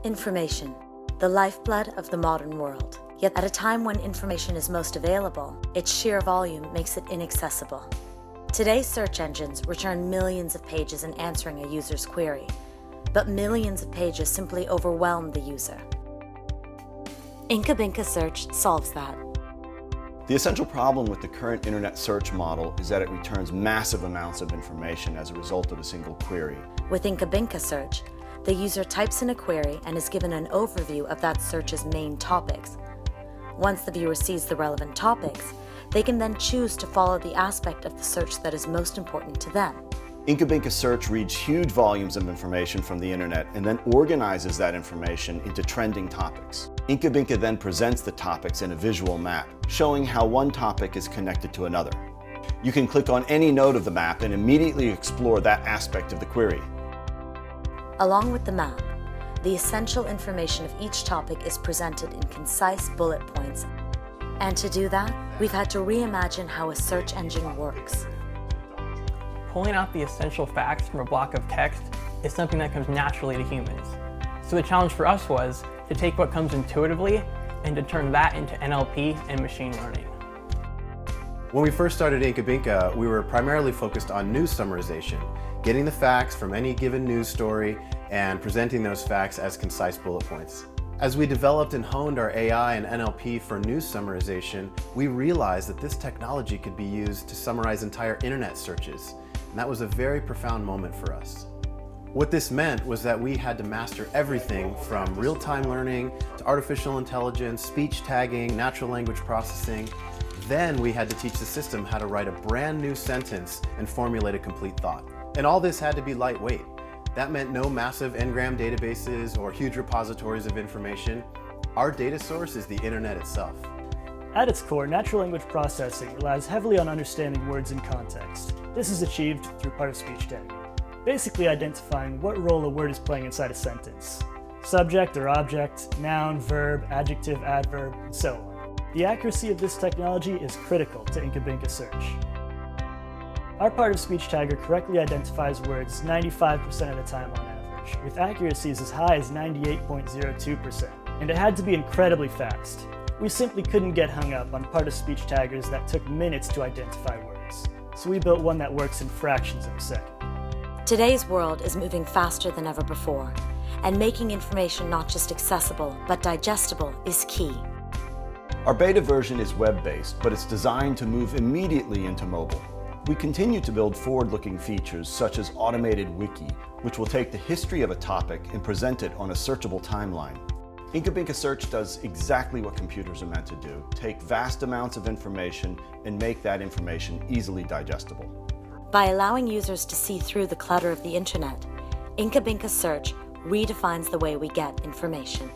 Information, the lifeblood of the modern world. Yet at a time when information is most available, its sheer volume makes it inaccessible. Today's search engines return millions of pages in answering a user's query, but millions of pages simply overwhelm the user. InkaBinka Search solves that. The essential problem with the current internet search model is that it returns massive amounts of information as a result of a single query. With InkaBinka Search, the user types in a query and is given an overview of that search's main topics. Once the viewer sees the relevant topics, they can then choose to follow the aspect of the search that is most important to them. InkaBinka Search reads huge volumes of information from the internet and then organizes that information into trending topics. InkaBinka then presents the topics in a visual map, showing how one topic is connected to another. You can click on any node of the map and immediately explore that aspect of the query. Along with the map, the essential information of each topic is presented in concise bullet points. And to do that, we've had to reimagine how a search engine works. Pulling out the essential facts from a block of text is something that comes naturally to humans. So the challenge for us was to take what comes intuitively and to turn that into NLP and machine learning. When we first started InkaBinka, we were primarily focused on news summarization, getting the facts from any given news story and presenting those facts as concise bullet points. As we developed and honed our AI and NLP for news summarization, we realized that this technology could be used to summarize entire internet searches, and that was a very profound moment for us. What this meant was that we had to master everything from real-time learning to artificial intelligence, speech tagging, natural language processing. Then we had to teach the system how to write a brand new sentence and formulate a complete thought. And all this had to be lightweight. That meant no massive n-gram databases or huge repositories of information. Our data source is the internet itself. At its core, natural language processing relies heavily on understanding words in context. This is achieved through part-of-speech tagging, basically identifying what role a word is playing inside a sentence. Subject or object, noun, verb, adjective, adverb, and so on. The accuracy of this technology is critical to InkaBinka Search. Our part-of-speech tagger correctly identifies words 95% of the time on average, with accuracies as high as 98.02%. And it had to be incredibly fast. We simply couldn't get hung up on part-of-speech taggers that took minutes to identify words. So we built one that works in fractions of a second. Today's world is moving faster than ever before, and making information not just accessible, but digestible is key. Our beta version is web-based, but it's designed to move immediately into mobile. We continue to build forward-looking features such as automated wiki, which will take the history of a topic and present it on a searchable timeline. InkaBinka Search does exactly what computers are meant to do: take vast amounts of information and make that information easily digestible. By allowing users to see through the clutter of the internet, InkaBinka Search redefines the way we get information.